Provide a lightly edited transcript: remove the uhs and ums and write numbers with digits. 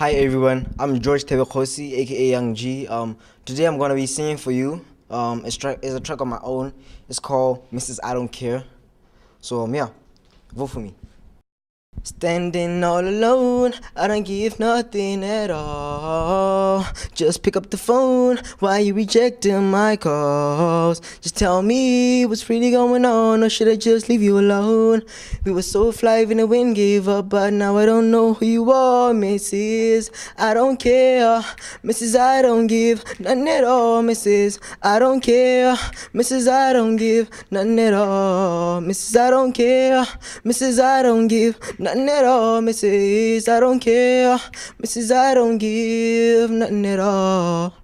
Hi everyone, I'm George Thebekgosi, aka Young G. Today I'm gonna be singing for you. It's a track on my own. It's called Mrs. I Don't Care. So yeah, vote for me. Standing all alone, I don't give nothing at all. Just pick up the phone, why you rejecting my calls? Just tell me what's really going on, or should I just leave you alone? We were so fly when the wind gave up, but now I don't know who you are, Mrs. I don't care, Mrs. I don't give nothing at all, Mrs. I don't care, Mrs. I don't give nothing at all, Mrs. I don't care, Mrs. I don't give nothing at all, Mrs. I don't care, Mrs. I don't give nothing at all.